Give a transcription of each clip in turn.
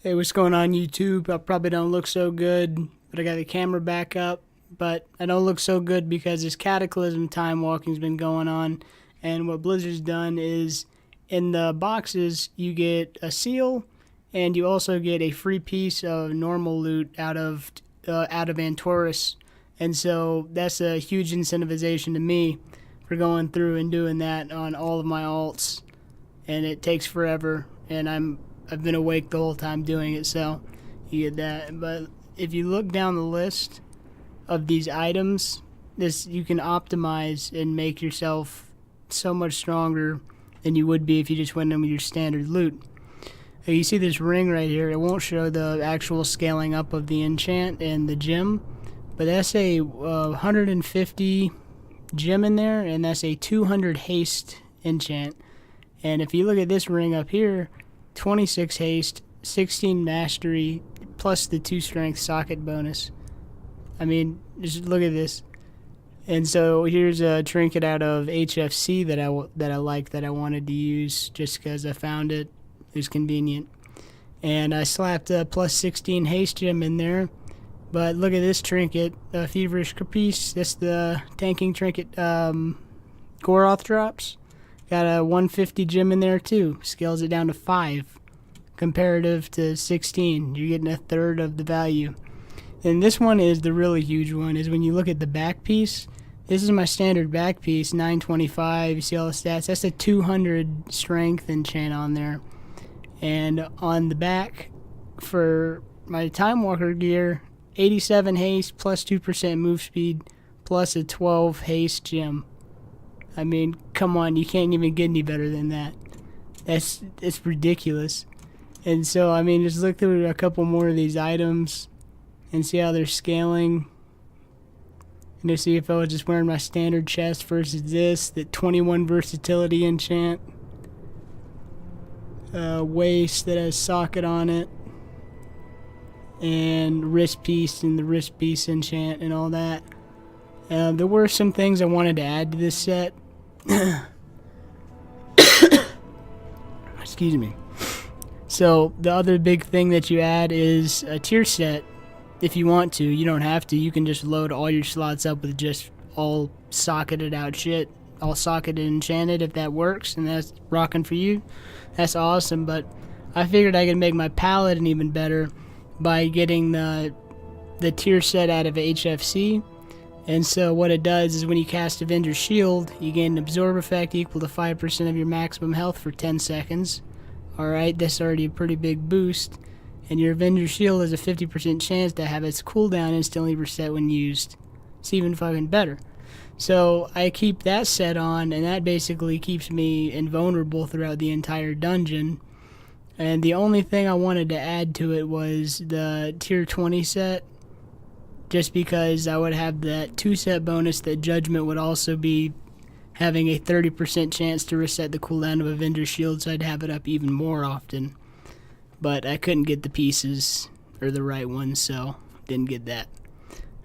Hey, what's going on YouTube? I probably don't look so good, but I got the camera back up. But I don't look so good because this Cataclysm time walking's been going on. And what Blizzard's done is in the boxes you get a seal and you also get a free piece of normal loot out of Antorus. And so that's a huge incentivization to me for going through and doing that on all of my alts. And it takes forever, and I've been awake the whole time doing it, so you get that. But if you look down the list of these items, you can optimize and make yourself so much stronger than you would be if you just went in with your standard loot. You see this ring right here. It won't show the actual scaling up of the enchant and the gem, but that's a 150 gem in there, and that's a 200 haste enchant. And if you look at this ring up here, 26 haste, 16 mastery, plus the 2 strength socket bonus. I mean, just look at this. And so here's a trinket out of HFC that I like, that I wanted to use just because I found it was convenient. And I slapped a plus 16 haste gem in there. But look at this trinket, Feverish Caprice. That's the tanking trinket Goroth drops. Got a 150 gem in there too. Scales it down to 5. Comparative to 16. You're getting a third of the value. And this one is the really huge one, is when you look at the back piece. This is my standard back piece, 925. You see all the stats. That's a 200 strength enchant on there. And on the back, for my Time Walker gear, 87 haste plus 2% move speed plus a 12 haste gem. I mean, come on, you can't even get any better than that. It's ridiculous. And so, I mean, just look through a couple more of these items and see how they're scaling. And to see if I was just wearing my standard chest versus this, the 21 versatility enchant. Waist that has socket on it. And wrist piece and the wrist piece enchant and all that. There were some things I wanted to add to this set. Excuse me. So the other big thing that you add is a tier set. If you want to, you don't have to. You can just load all your slots up with just all socketed out shit, all socketed and enchanted. If that works and that's rocking for you, that's awesome. But I figured I could make my paladin even better by getting the tier set out of HFC. And so what it does is when you cast Avenger's Shield, you gain an absorb effect equal to 5% of your maximum health for 10 seconds. Alright, that's already a pretty big boost. And your Avenger's Shield has a 50% chance to have its cooldown instantly reset when used. It's even fucking better. So I keep that set on, and that basically keeps me invulnerable throughout the entire dungeon. And the only thing I wanted to add to it was the tier 20 set. Just because I would have that 2-set bonus that Judgment would also be having a 30% chance to reset the cooldown of Avenger's Shield, so I'd have it up even more often. But I couldn't get the pieces, or the right ones, so didn't get that.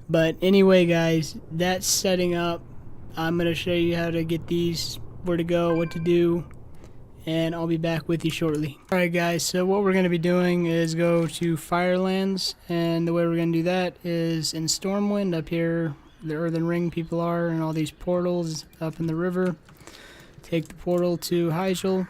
But anyway guys, that's setting up. I'm going to show you how to get these, where to go, what to do, and I'll be back with you shortly. Alright guys, so what we're going to be doing is go to Firelands, and the way we're going to do that is in Stormwind up here, the Earthen Ring people are, and all these portals up in the river. Take the portal to Hyjal.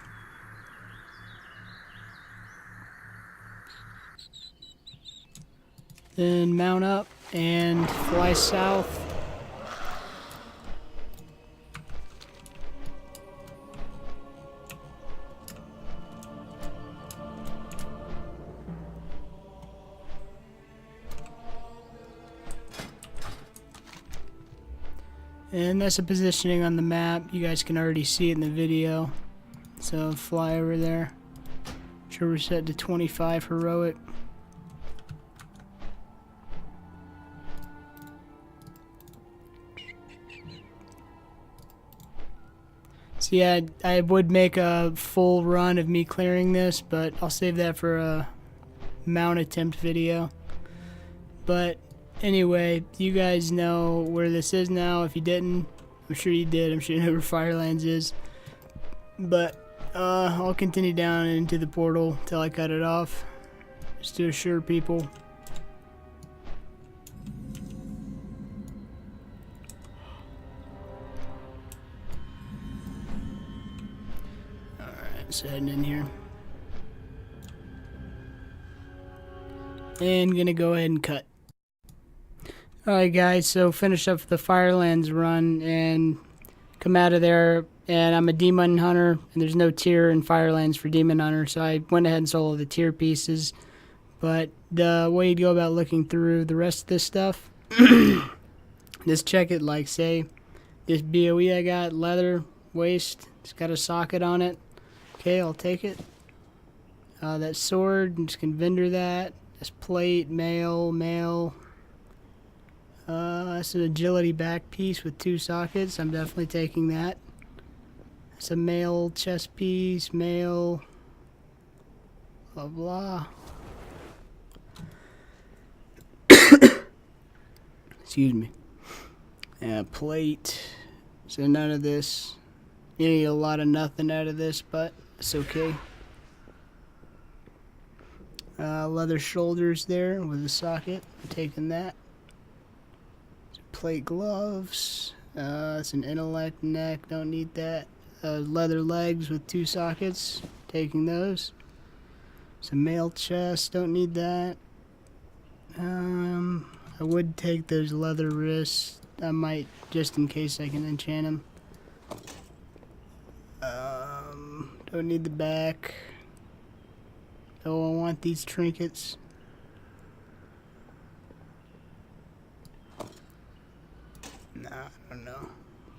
Then mount up and fly south. And that's the positioning on the map. You guys can already see it in the video. So fly over there. Sure, we're set to 25 heroic. So yeah, I would make a full run of me clearing this, but I'll save that for a mount attempt video. But anyway, you guys know where this is now. If you didn't, I'm sure you did. I'm sure you know where Firelands is. But I'll continue down into the portal till I cut it off. just to assure people. Alright, so heading in here. And gonna go ahead and cut. Alright guys, so finish up the Firelands run and come out of there, and I'm a Demon Hunter, and there's no tier in Firelands for Demon Hunter, so I went ahead and soloed the tier pieces. But the way you go about looking through the rest of this stuff, just check it, like say, this BOE I got, leather, waist, it's got a socket on it. Okay, I'll take it. That sword, I'm just gonna vendor that. This plate, mail. That's an agility back piece with 2 sockets. I'm definitely taking that. It's a mail chest piece, mail, blah blah. Excuse me. Plate. So none of this. You need a lot of nothing out of this, but it's okay. Leather shoulders there with a socket. I'm taking that. Plate gloves. It's an intellect neck. Don't need that. Leather legs with 2 sockets. Taking those. Some mail chest. Don't need that. I would take those leather wrists. I might, just in case I can enchant them. Don't need the back. Oh, I want these trinkets. Nah, I don't know.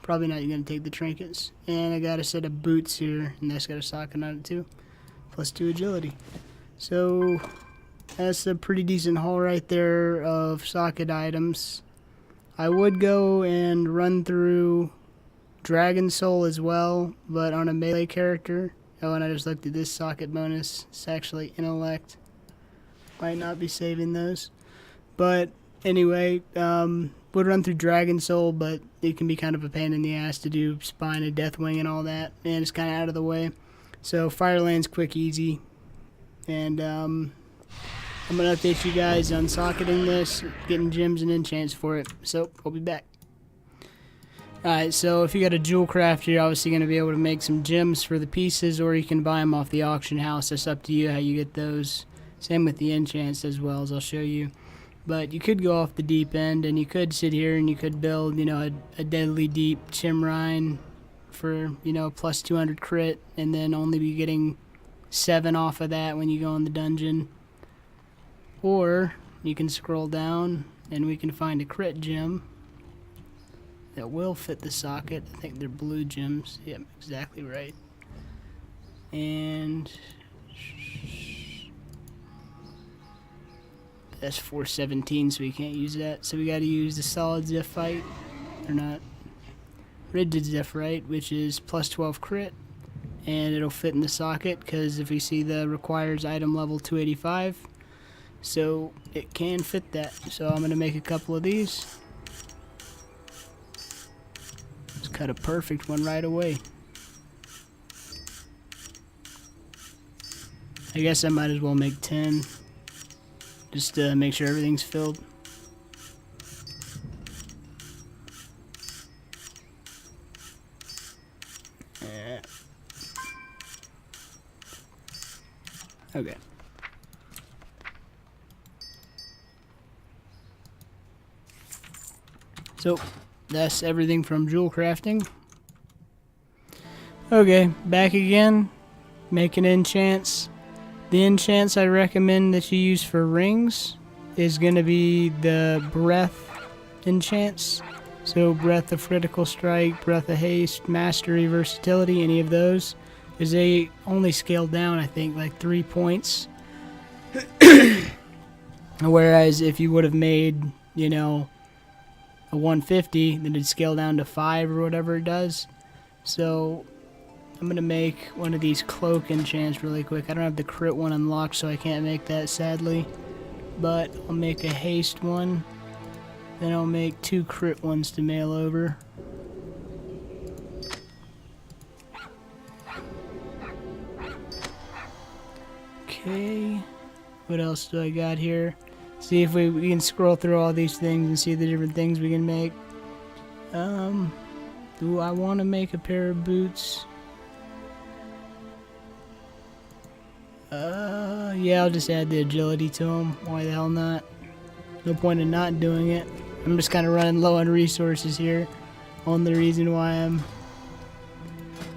Probably not gonna take the trinkets. And I got a set of boots here, and that's got a socket on it too. Plus 2 agility. So that's a pretty decent haul right there of socket items. I would go and run through Dragon Soul as well, but on a melee character. Oh, and I just looked at this socket bonus. It's actually intellect. Might not be saving those. But anyway, would run through Dragon Soul, but it can be kind of a pain in the ass to do Spine and Deathwing and all that, and it's kind of out of the way. So Firelands quick, easy. And I'm going to update you guys on socketing this, getting gems and enchants for it. So I'll be back. Alright, so if you got a jewel craft, you're obviously going to be able to make some gems for the pieces, or you can buy them off the auction house. It's up to you how you get those. Same with the enchants as well, as I'll show you. But you could go off the deep end, and you could sit here and you could build, you know, a deadly deep Chimrine for, you know, plus 200 crit, and then only be getting 7 off of that when you go in the dungeon. Or you can scroll down and we can find a crit gem that will fit the socket. I think they're blue gems. Yep, exactly right. And that's 417, so we can't use that. So we got to use the solid Zephite, or not, rigid Zephite, which is plus 12 crit, and it'll fit in the socket because if we see the requires item level 285, so it can fit that. So I'm gonna make a couple of these. Let's cut a perfect one right away. I guess I might as well make 10. Just to make sure everything's filled. Yeah. Okay. So, that's everything from jewel crafting. Okay, back again. Making enchants. The enchants I recommend that you use for rings is going to be the breath enchants. So breath of critical strike, breath of haste, mastery, versatility, any of those. Because they only scale down, I think, like 3 points. Whereas if you would have made, you know, a 150, then it'd scale down to 5 or whatever it does. So I'm going to make one of these cloak enchants really quick. I don't have the crit one unlocked, so I can't make that, sadly. But I'll make a haste one. Then I'll make 2 crit ones to mail over. Okay. What else do I got here? See if we can scroll through all these things and see the different things we can make. Do I want to make a pair of boots? Yeah, I'll just add the agility to them. Why the hell not? No point in not doing it. I'm just kind of running low on resources here. Only reason why I'm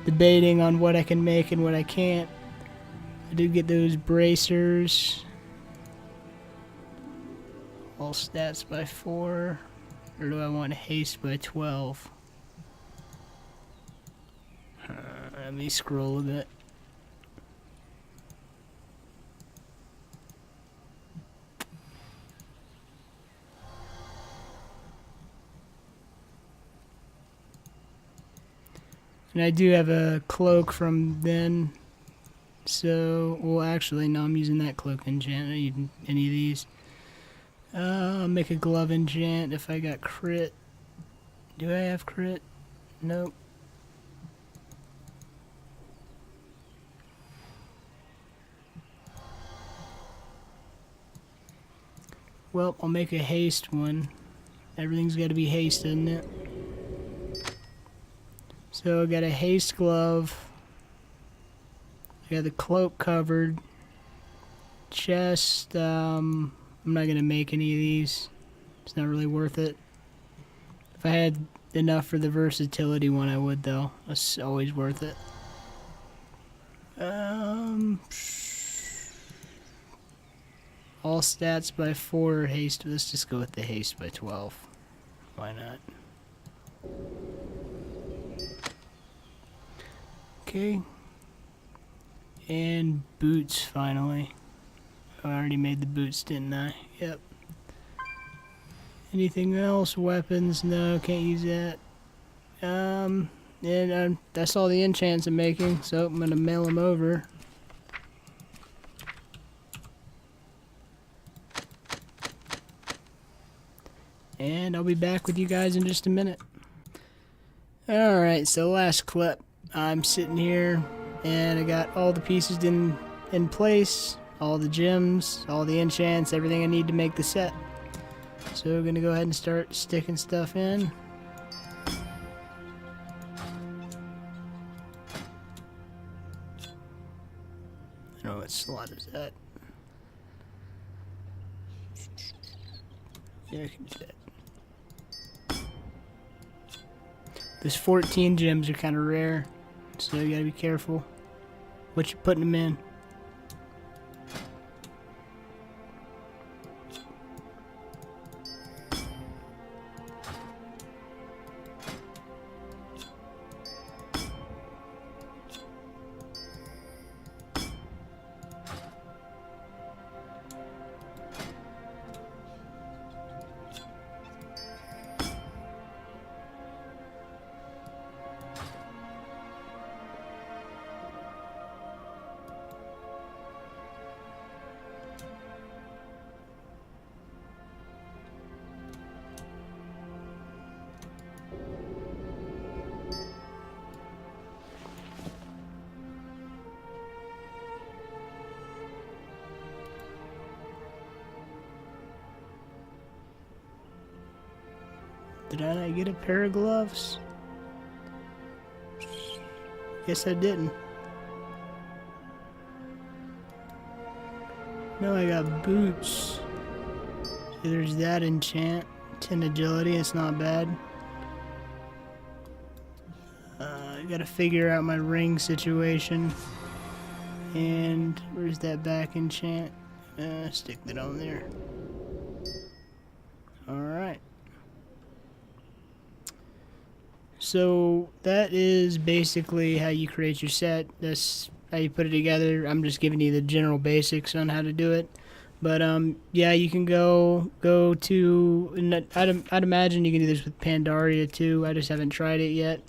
debating on what I can make and what I can't. I did get those bracers. All stats by 4. Or do I want haste by 12? Let me scroll a bit. And I do have a cloak from then. So, well, actually, no, I'm using that cloak enchant. I don't need any of these. I'll make a glove enchant if I got crit. Do I have crit? Nope. Well, I'll make a haste one. Everything's got to be haste, doesn't it? So I got a haste glove. I got the cloak covered. Chest, I'm not going to make any of these. It's not really worth it. If I had enough for the versatility one, I would, though. It's always worth it. All stats by 4 haste. Let's just go with the haste by 12. Why not? Okay. And boots, finally. Oh, I already made the boots, didn't I? Yep. Anything else? Weapons? No, can't use that. And that's all the enchants I'm making, so I'm gonna mail them over. And I'll be back with you guys in just a minute. Alright, so last clip. I'm sitting here and I got all the pieces in place, all the gems, all the enchants, everything I need to make the set. So we're gonna go ahead and start sticking stuff in. I don't know what slot is that. Yeah, I can do that. Those 14 gems are kind of rare, so you gotta be careful what you're putting them in. Did I not get a pair of gloves? Guess I didn't. No, I got boots. So there's that enchant. 10 agility, it's not bad. I gotta figure out my ring situation. And where's that back enchant? Stick that on there. Alright. So that is basically how you create your set. That's how you put it together. I'm just giving you the general basics on how to do it. But yeah, you can go to, and I'd imagine you can do this with Pandaria too. I just haven't tried it yet.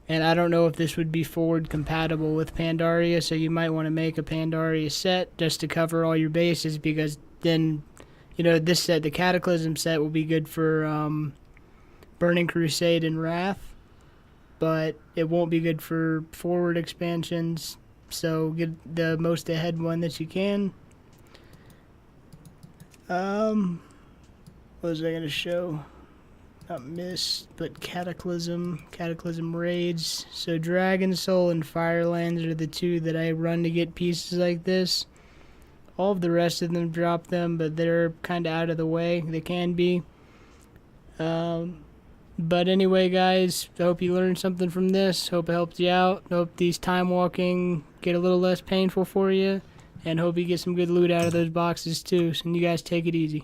And I don't know if this would be forward compatible with Pandaria, so you might want to make a Pandaria set just to cover all your bases, because then, you know, this set, the Cataclysm set, will be good for Burning Crusade and Wrath, but it won't be good for forward expansions, so get the most ahead one that you can. What was I gonna show? Not Mist, but Cataclysm. Cataclysm raids. So Dragon Soul and Firelands are the two that I run to get pieces like this. All of the rest of them drop them, but they're kind of out of the way. They can be. But anyway, guys, I hope you learned something from this. Hope it helped you out. Hope these time walking get a little less painful for you. And hope you get some good loot out of those boxes too. So you guys take it easy.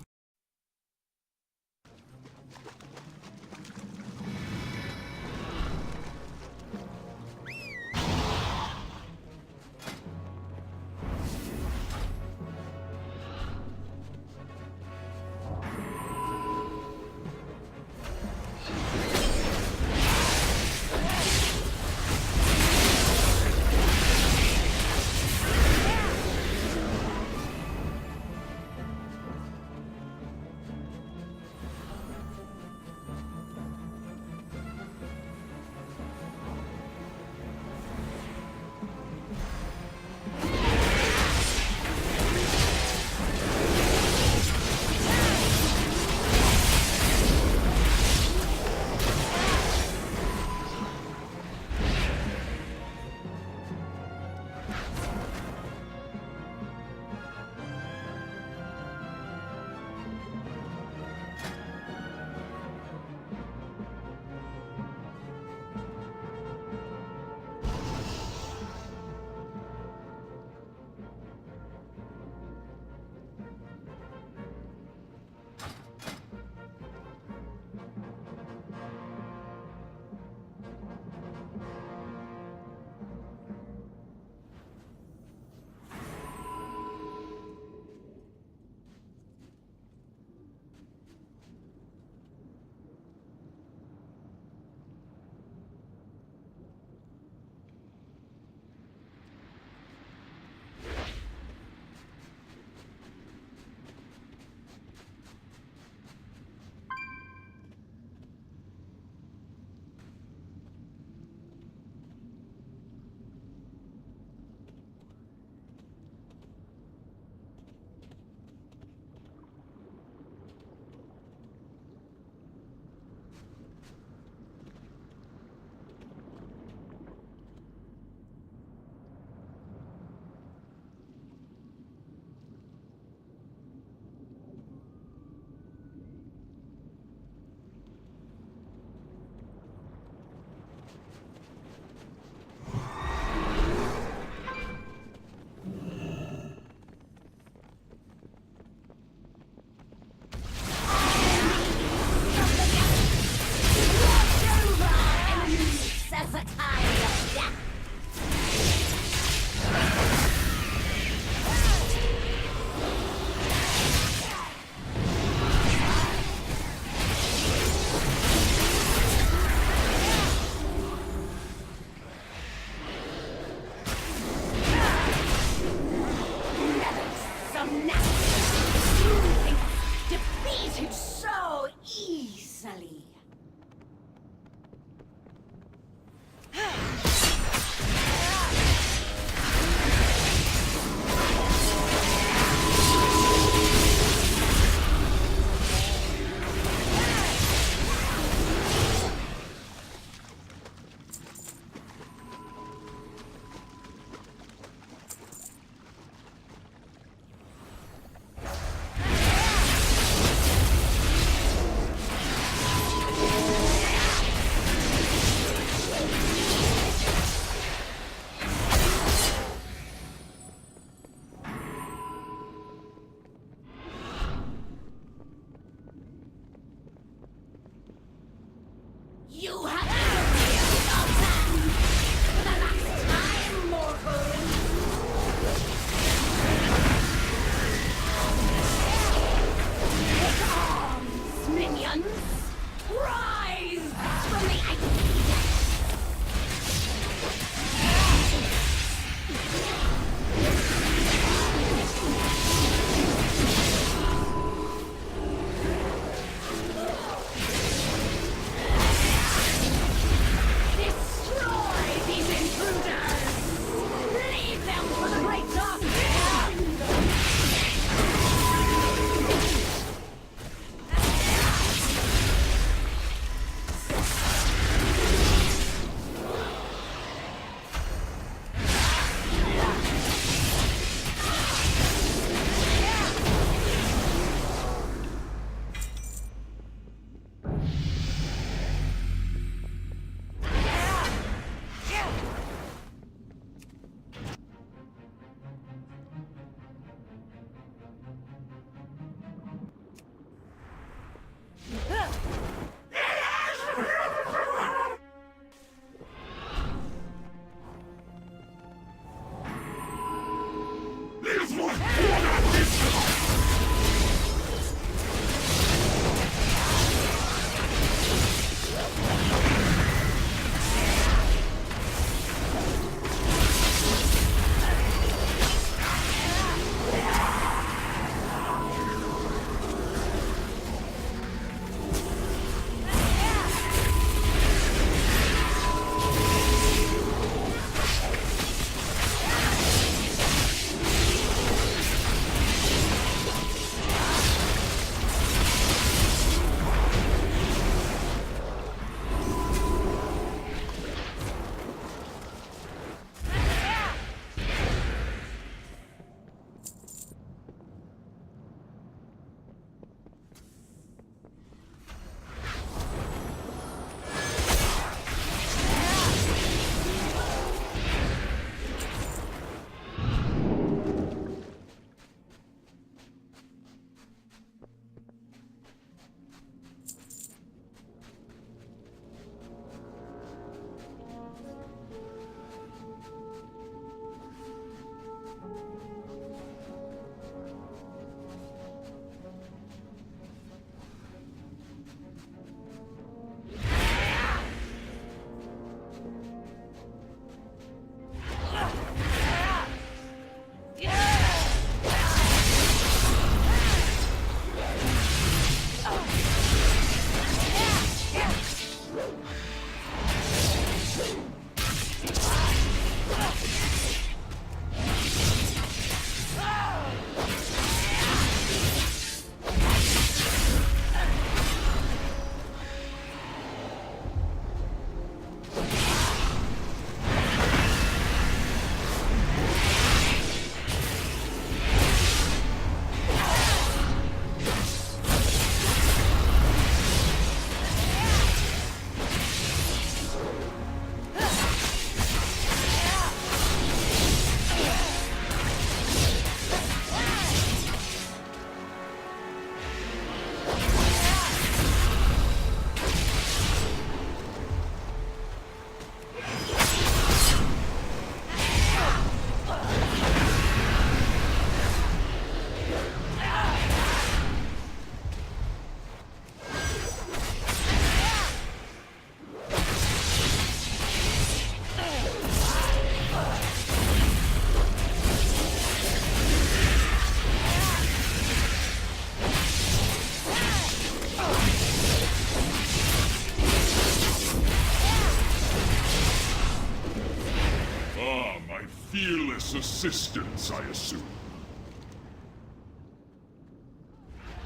assistance, I assume.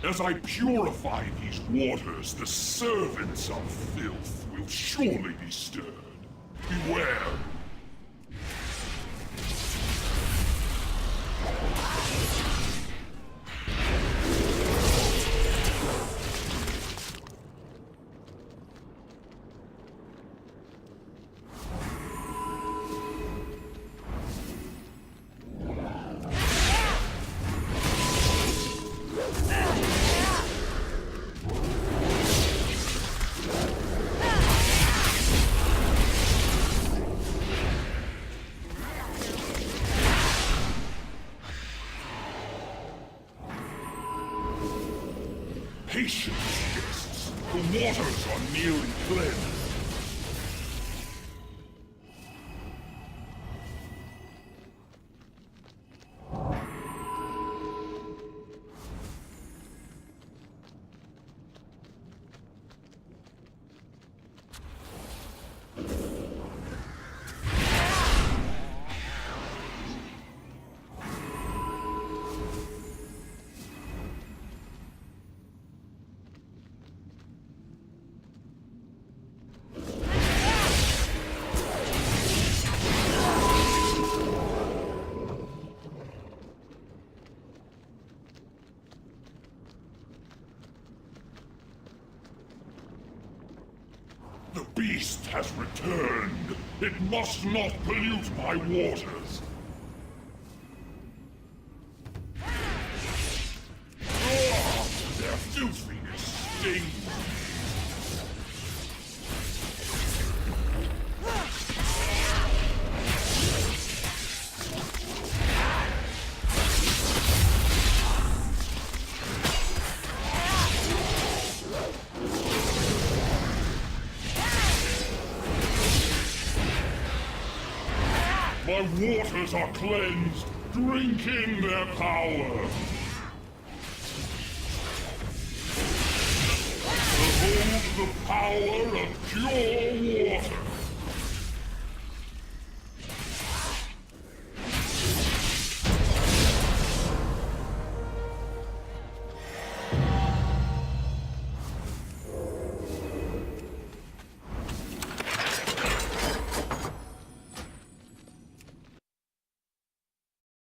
As I purify these waters, the servants of filth will surely be stirred. Beware! Patience, guests. The waters are nearly cleansed. The beast has returned. It must not pollute my waters. Their filthiness stings me. My waters are cleansed. Drink in their power. Behold the power of pure water.